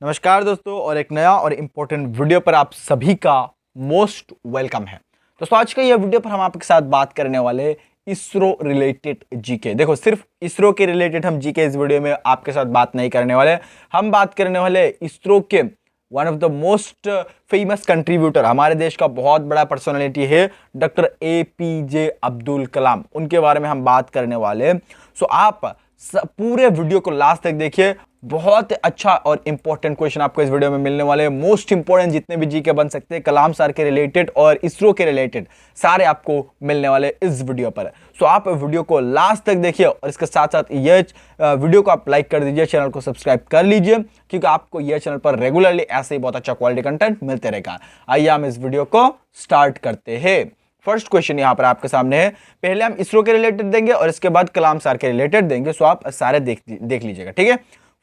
नमस्कार दोस्तों, और एक नया और इम्पोर्टेंट वीडियो पर आप सभी का मोस्ट वेलकम है। दोस्तों, आज का यह वीडियो पर हम आपके साथ बात करने वाले इसरो रिलेटेड जीके। देखो, सिर्फ इसरो के रिलेटेड हम जीके इस वीडियो में आपके साथ बात नहीं करने वाले। हम बात करने वाले इसरो के one of the most famous contributor, हमारे देश का बहुत बड़ा पर्सनालिटी है डॉक्टर APJ अब्दुल कलाम। उनके बारे में हम बात करने वाले। सो आप पूरे वीडियो को लास्ट तक देखिए। बहुत अच्छा और इंपॉर्टेंट क्वेश्चन आपको इस वीडियो में मिलने वाले हैं। मोस्ट इंपॉर्टेंट जितने भी जीके बन सकते हैं कलाम सर के रिलेटेड और इसरो के रिलेटेड, सारे आपको मिलने वाले इस वीडियो पर। सो आप वीडियो को लास्ट तक देखिए और इसके साथ साथ ये वीडियो को आप लाइक कर दीजिए, चैनल को सब्सक्राइब कर लीजिए, क्योंकि आपको यह चैनल पर रेगुलरली ऐसे ही बहुत अच्छा क्वालिटी कंटेंट मिलते रहेगा। आइए हम इस वीडियो को स्टार्ट करते हैं। फर्स्ट क्वेश्चन यहां पर आपके सामने है। पहले हम इसरो के रिलेटेड देंगे और इसके बाद कलाम सर के रिलेटेड देंगे। सो आप सारे देख लीजिएगा, ठीक है।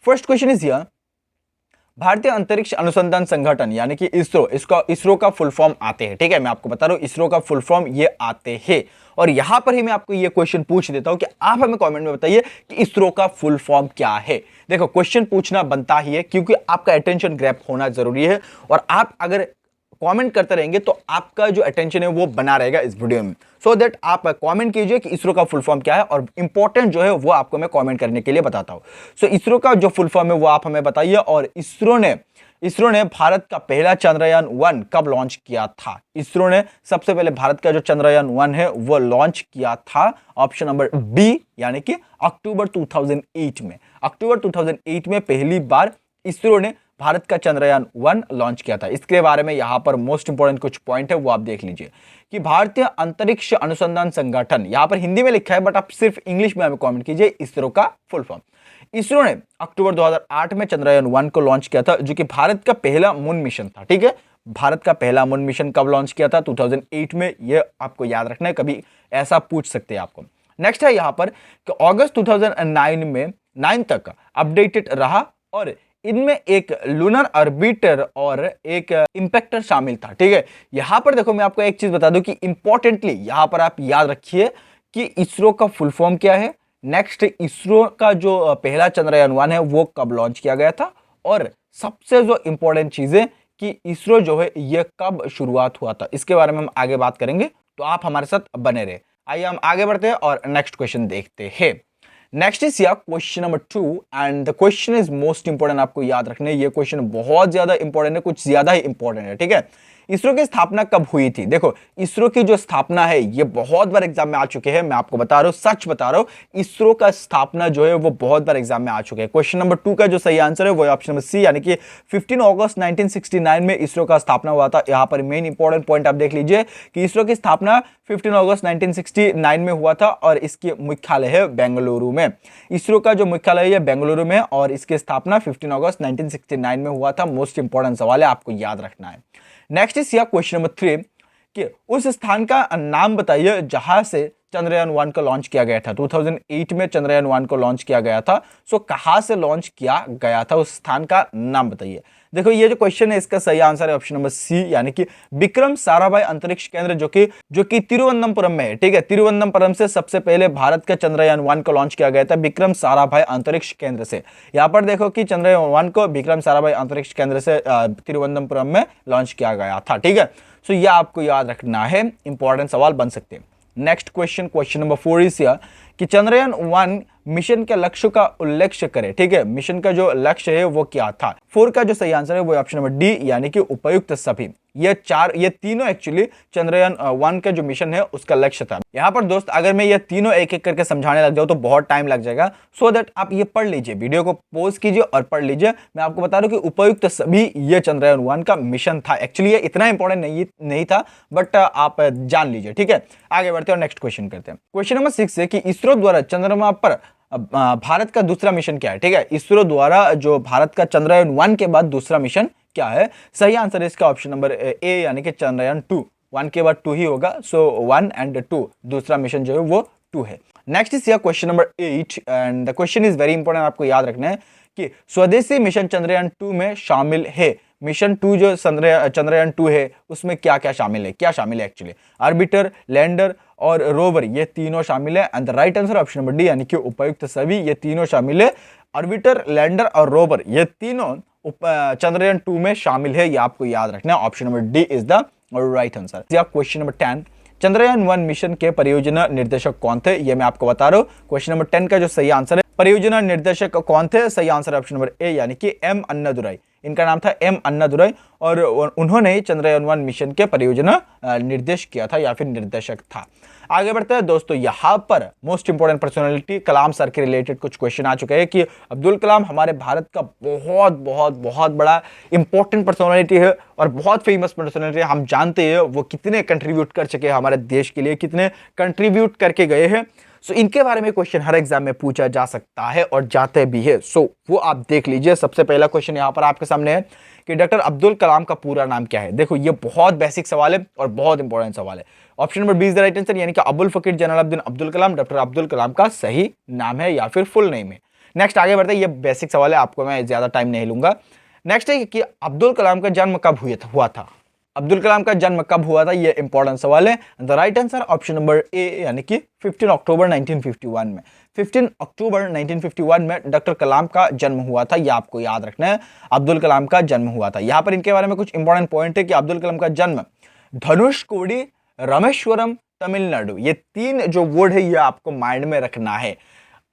फर्स्ट क्वेश्चन इज हियर, भारतीय अंतरिक्ष अनुसंधान संगठन यानी कि इसरो का फुल फॉर्म आते हैं, ठीक है। मैं आपको बता रहा हूं इसरो का फुल फॉर्म ये आते हैं, और यहां पर ही मैं आपको ये क्वेश्चन पूछ देता हूं कि आप हमें कमेंट में बताइए कि इसरो का फुल फॉर्म क्या है। देखो, क्वेश्चन पूछना बनता ही है, क्योंकि आपका अटेंशन ग्रैब होना जरूरी है, और आप अगर कमेंट करते रहेंगे तो आपका जो अटेंशन है वो बना रहेगा इस वीडियो में। सो दैट आप कमेंट कीजिए कि इसरो का फुल फॉर्म क्या है, और इंपॉर्टेंट जो है वो आपको मैं कमेंट करने के लिए बताता हूं। सो इसरो का जो फुल फॉर्म है वो आप हमें बताइए। और इसरो ने भारत का पहला चंद्रयान 1 कब लॉन्च किया था? इसरो ने सबसे पहले भारत का जो चंद्रयान 1 है वो लॉन्च किया था, ऑप्शन नंबर बी, यानी कि अक्टूबर 2008 में। अक्टूबर 2008 में पहली बार इसरो ने भारत का चंद्रयान 1 लॉन्च किया था। इसके बारे में यहां पर मोस्ट इंपोर्टेंट कुछ पॉइंट है वो आप देख लीजिए कि भारतीय अंतरिक्ष अनुसंधान संगठन, यहां पर हिंदी में लिखा है बट आप सिर्फ इंग्लिश में हमें कमेंट कीजिए इसरो का फुल फॉर्म। इसरो ने अक्टूबर 2008 में चंद्रयान 1 को लॉन्च किया था, जो कि भारत का पहला मून मिशन था, ठीक है। भारत का पहला मून मिशन कब लॉन्च किया था? 2008 में। यह आपको याद रखना है, कभी ऐसा पूछ सकते हैं आपको। नेक्स्ट है यहां पर कि अगस्त 2009 में 9 तक अपडेटेड रहा, और इनमें एक लूनर ऑर्बिटर और एक इंपैक्टर शामिल था, ठीक है। यहां पर देखो, मैं आपको एक चीज बता दूं कि इंपॉर्टेंटली यहां पर आप याद रखिए कि इसरो का फुल फॉर्म क्या है। नेक्स्ट, इसरो का जो पहला चंद्रयान 1 है वो कब लॉन्च किया गया था, और सबसे जो इंपॉर्टेंट चीज है कि इसरो जो है ये कब शुरुआत हुआ था, इसके बारे में हम आगे बात करेंगे। तो आप हमारे साथ बने रहे। आइए हम आगे बढ़ते हैं और नेक्स्ट क्वेश्चन देखते हैं। नेक्स्ट इज या question number 2, and the question is most important. आपको याद रखना है, ये क्वेश्चन बहुत ज्यादा इंपॉर्टेंट है, कुछ ज्यादा ही इंपॉर्टेंट है, ठीक है। इसरो की स्थापना कब हुई थी? देखो, इसरो की जो स्थापना है ये बहुत बार एग्जाम में आ चुके हैं। मैं आपको बता रहा हूं, सच बता रहा हूं, इसरो का स्थापना जो है वो बहुत बार एग्जाम में आ चुके हैं। क्वेश्चन नंबर 2 का जो सही आंसर है वो ऑप्शन नंबर सी, यानी कि 15 अगस्त 1969 में इसरो का स्थापना हुआ था। यहां पर मेन इंपॉर्टेंट पॉइंट आप देख लीजिए कि इसरो की स्थापना 15 अगस्त 1969 में हुआ था, और इसकी मुख्यालय है बेंगलुरु में। इसरो का जो मुख्यालय है बेंगलुरु में, और इसकी स्थापना 15 अगस्त 1969 में हुआ था। मोस्ट इंपॉर्टेंट सवाल है, आपको याद रखना है। नेक्स्ट इज क्वेश्चन नंबर 3 कि उस स्थान का नाम बताइए जहां से चंद्रयान 1 को लॉन्च किया गया था। 2008 में चंद्रयान 1 को लॉन्च किया गया था। सो कहां से लॉन्च किया गया था, उस स्थान का नाम बताइए। देखो, ये जो क्वेश्चन है इसका सही आंसर है ऑप्शन नंबर सी, यानी कि विक्रम साराभाई अंतरिक्ष केंद्र, जो कि तिरुवनंतपुरम में है, ठीक है। तिरुवनंतपुरम से सबसे पहले भारत का चंद्रयान 1 को लॉन्च किया गया था विक्रम साराभाई अंतरिक्ष केंद्र से। यहां पर देखो कि चंद्रयान 1 को विक्रम साराभाई अंतरिक्ष केंद्र से तिरुवनंतपुरम में लॉन्च किया गया था, ठीक है। सो यह आपको याद रखना है, इंपॉर्टेंट सवाल बन सकते हैं। Next question, question number 4 is कि चंद्रयान 1 मिशन के लक्ष्य का उल्लेख करें, ठीक है। मिशन का जो लक्ष्य है वो क्या था? 4 का जो सही आंसर है वो ऑप्शन नंबर डी, यानी कि उपयुक्त सभी। ये तीनों एक्चुअली चंद्रयान 1 का जो मिशन है उसका लक्ष्य था। यहां पर दोस्त, अगर मैं ये तीनों एक एक करके समझाने लग जाऊं तो बहुत टाइम लग जाएगा। सो दैट आप ये पढ़ लीजिए, वीडियो को पॉज कीजिए और पढ़ लीजिए। मैं आपको बता रहा हूं कि उपयुक्त सभी ये चंद्रयान 1 का मिशन था। एक्चुअली ये इतना इंपॉर्टेंट नहीं था, बट आप जान लीजिए, ठीक है। आगे बढ़ते हैं और नेक्स्ट क्वेश्चन करते हैं। क्वेश्चन नंबर 6 है कि इसरो द्वारा चंद्रमा पर भारत का दूसरा मिशन क्या है, ठीक है। इसरो द्वारा जो भारत का चंद्रयान 1 के बाद दूसरा मिशन क्या है? सही आंसर है इसका ऑप्शन नंबर ए, यानी कि चंद्रयान 2। 1 के बाद 2 ही होगा। सो 1 एंड 2, दूसरा मिशन जो है वो 2 है। Next is question number 8, and the question is very important. आपको याद रखना है कि स्वदेशी मिशन चंद्रयान 2 में शामिल है। मिशन 2 जो चंद्रयान 2 है उसमें क्या क्या शामिल है एक्चुअली? ऑर्बिटर, लैंडर और रोवर, ये तीनों शामिल है। And the right answer option number D, यानी कि उपयुक्त सभी, ये तीनों शामिल है। ऑर्बिटर, लैंडर और रोवर, ये तीनों चंद्रयान 2 में शामिल है, ये आपको याद रखना है। Option number D is the right answer. Question number 10, Chandrayaan 1 mission के परियोजना निर्देशक कौन थे, ये मैं आपको बता रहा हूं। क्वेश्चन नंबर 10 का जो सही आंसर है, परियोजना निर्देशक कौन थे, सही आंसर ऑप्शन नंबर ए यानी कि एम अन्नादुराई। इनका नाम था एम अन्नादुराई और उन्होंने चंद्रयान 1 मिशन के परियोजना निर्देश किया था या फिर निर्देशक था। आगे बढ़ते हैं दोस्तों, यहाँ पर मोस्ट इंपोर्टेंट पर्सनालिटी कलाम सर के रिलेटेड कुछ क्वेश्चन आ चुके हैं कि अब्दुल कलाम हमारे भारत का बहुत बहुत बहुत बड़ा इंपॉर्टेंट पर्सनालिटी है और बहुत फेमस पर्सनालिटी है। हम जानते हैं वो कितने कंट्रीब्यूट कर चुके हैं हमारे देश के लिए, कितने कंट्रीब्यूट करके गए हैं। सो इनके बारे में क्वेश्चन हर एग्जाम में पूछा जा सकता है और जाते भी है। सो वो आप देख लीजिए। सबसे पहला क्वेश्चन यहाँ पर आपके सामने है कि डॉक्टर अब्दुल कलाम का पूरा नाम क्या है। देखो ये बहुत बेसिक सवाल है और बहुत इंपॉर्टेंट सवाल है। Option number B is the right answer, यानी कि अबुल फकीर जैनुलाब्दीन अब्दुल कलाम डॉक्टर अब्दुल कलाम का सही नाम है या फिर फुल नेम है। नेक्स्ट आगे बढ़ते हैं, ये बेसिक सवाल है, आपको मैं ज्यादा टाइम नहीं लूंगा। नेक्स्ट है कि अब्दुल कलाम का जन्म कब हुआ था। अब्दुल कलाम का जन्म कब हुआ था, ये इंपॉर्टेंट सवाल है। The right answer option number A यानी कि 15 अक्टूबर 1951 में। 15 अक्टूबर 1951 में डॉक्टर कलाम का जन्म हुआ था, ये आपको याद रखना है। अब्दुल कलाम का जन्म हुआ था। यहाँ पर इनके बारे में कुछ इंपॉर्टेंट पॉइंट है कि अब्दुल कलाम का जन्म धनुषकोडी, रामेश्वरम, तमिलनाडु, ये 3 जो वर्ड है ये आपको माइंड में रखना है।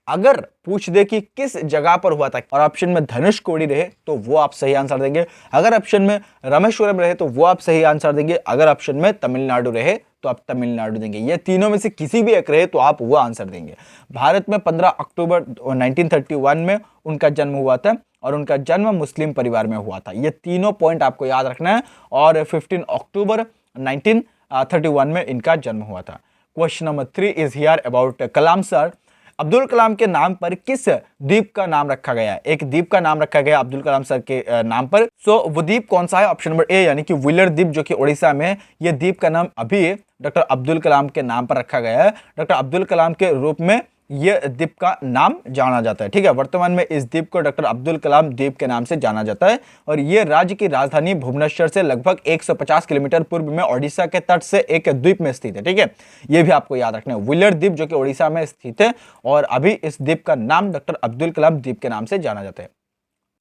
अगर पूछ दे कि किस जगह पर हुआ था और ऑप्शन में धनुषकोडी रहे तो वो आप सही आंसर देंगे, अगर ऑप्शन में रामेश्वरम रहे तो वो आप सही आंसर देंगे, अगर ऑप्शन में तमिलनाडु रहे तो आप तमिलनाडु देंगे। ये तीनों में से किसी भी एक रहे तो आप वो आंसर देंगे। भारत में 15 अक्टूबर 1931 में उनका जन्म हुआ था और उनका जन्म मुस्लिम परिवार में हुआ था। ये तीनों पॉइंट आपको याद रखना है और 15 अक्टूबर 1931 में इनका जन्म हुआ था। Question number 3 is here about Kalam sir. Abdul Kalam के नाम पर किस द्वीप का नाम रखा गया है। एक द्वीप का नाम रखा गया अब्दुल कलाम सर के नाम पर। सो वो द्वीप कौन सा है, ऑप्शन नंबर ए यानी कि व्हीलर द्वीप जो कि उड़ीसा में है। ये द्वीप का नाम अभी डॉक्टर अब्दुल कलाम के नाम पर रखा गया है। डॉक्टर अब्दुल कलाम के रूप में ये द्वीप का नाम जाना जाता है। ठीक है, वर्तमान में इस द्वीप को डॉक्टर अब्दुल कलाम द्वीप के नाम से जाना जाता है और ये राज्य की राजधानी भुवनेश्वर से लगभग 150 किलोमीटर पूर्व में ओडिशा के तट से एक द्वीप में स्थित है। ठीक है, ये भी आपको याद रखना है, व्हीलर द्वीप जो कि ओडिशा में स्थित है और अभी इस द्वीप का नाम डॉक्टर अब्दुल कलाम द्वीप के नाम से जाना जाता है।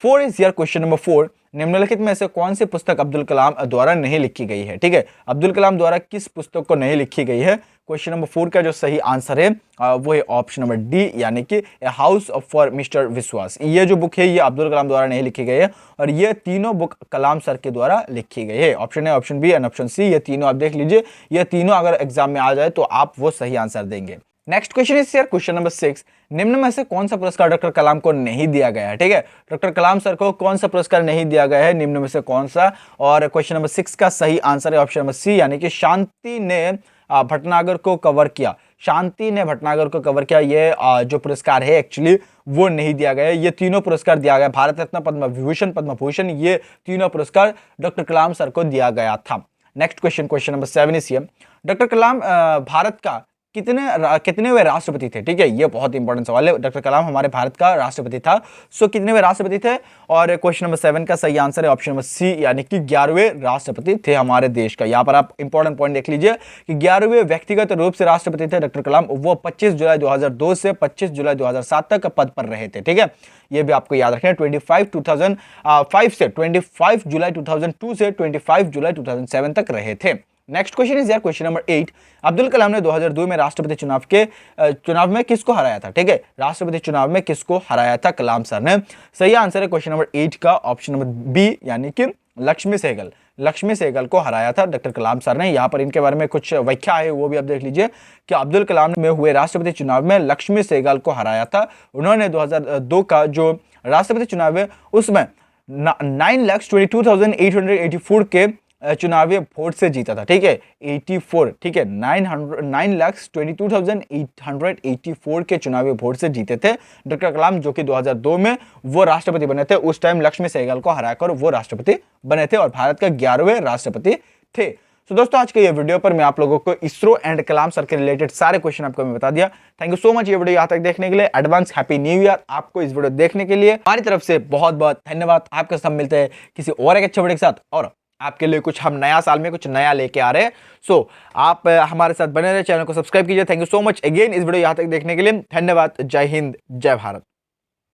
4 इज हियर क्वेश्चन नंबर 4, निम्नलिखित में से कौन सी पुस्तक अब्दुल कलाम द्वारा नहीं लिखी गई है। ठीक है, अब्दुल कलाम द्वारा किस पुस्तक को नहीं लिखी गई है। क्वेश्चन नंबर 4 का जो सही आंसर है वो है ऑप्शन नंबर डी यानी कि ए हाउस फॉर मिस्टर विश्वास। ये जो बुक है ये अब्दुल कलाम द्वारा नहीं लिखी गई है और ये तीनों बुक कलाम सर के द्वारा लिखी गई है। Option A, option B and option C, ये तीनों आप देख लीजिए। ये तीनों अगर एग्जाम में आ जाए तो आप वो सही आंसर देंगे। Next question is here question number 6, निम्न में से कौन सा पुरस्कार डॉक्टर कलाम को नहीं दिया गया है। ठीक है, डॉक्टर कलाम सर को कौन सा पुरस्कार नहीं दिया गया है, निम्न में से कौन सा। और क्वेश्चन नंबर 6 का सही आंसर है ऑप्शन नंबर सी यानी कि शांति ने भटनागर को कवर किया। शांति ने भटनागर को कवर किया, ये जो पुरस्कार है एक्चुअली वो नहीं दिया गया है। ये तीनों पुरस्कार दिया गया, भारत रत्न, पद्म विभूषण, पद्म भूषण, ये तीनों पुरस्कार डॉक्टर कलाम सर को दिया गया था। Next question, question number 7 is here, doctor Kalam Bharat का कितनेवें राष्ट्रपति थे। ठीक है, ये बहुत इंपॉर्टेंट सवाल है। डॉक्टर कलाम हमारे भारत का राष्ट्रपति था। सो कितनेवें राष्ट्रपति थे, और क्वेश्चन नंबर 7 का सही आंसर है ऑप्शन नंबर सी यानी कि 11वें राष्ट्रपति थे हमारे देश का। यहाँ पर आप इंपॉर्टेंट पॉइंट देख लीजिए कि 11वें व्यक्तिगत रूप से राष्ट्रपति थे डॉक्टर कलाम। वो 25 जुलाई 2002 से 25 जुलाई 2007 तक पद पर रहे थे। ठीक है, ये भी आपको याद रखना है। 25 जुलाई 2002 से 25 जुलाई 2007 तक रहे थे। नेक्स्ट क्वेश्चन इज यार क्वेश्चन नंबर 8, अब्दुल कलाम ने 2002 में राष्ट्रपति चुनाव में किसको हराया था। ठीक है, राष्ट्रपति चुनाव में किसको हराया था कलाम सर ने। सही आंसर है क्वेश्चन नंबर 8 का ऑप्शन नंबर बी यानी कि लक्ष्मी सहगल। लक्ष्मी सहगल को हराया था डॉक्टर कलाम सर ने। यहाँ पर इनके बारे में कुछ व्याख्या है वो भी आप देख लीजिए कि अब्दुल कलाम में हुए राष्ट्रपति चुनाव में लक्ष्मी सहगल को हराया था। उन्होंने 2002 का जो राष्ट्रपति चुनाव है उसमें 9,22,884 के चुनावी वोट से जीता था। ठीक है, 84, ठीक है, 9,22,884 के चुनावी वोट से जीते थे डॉक्टर कलाम, जो कि 2002 में वो राष्ट्रपति बने थे। उस टाइम लक्ष्मी सहगल को हराकर वो राष्ट्रपति बने थे और भारत का 11वें राष्ट्रपति थे। तो दोस्तों आज के ये वीडियो पर मैं आप लोगों को इसरो एंड कलाम सर के रिलेटेड सारे क्वेश्चन आपको मैं बता दिया। थैंक यू सो मच ये वीडियो यहाँ तक देखने के लिए। एडवांस हैप्पी न्यू ईयर आपको इस वीडियो देखने के लिए। हमारी तरफ से बहुत बहुत धन्यवाद। आपके साथ मिलते हैं किसी और एक अच्छे वीडियो के साथ और आपके लिए कुछ हम नया साल में कुछ नया लेके आ रहे हैं। सो आप हमारे साथ बने रहे, चैनल को सब्सक्राइब कीजिए। Thank you so much again इस वीडियो यहाँ तक देखने के लिए। धन्यवाद। जय हिंद, जय भारत।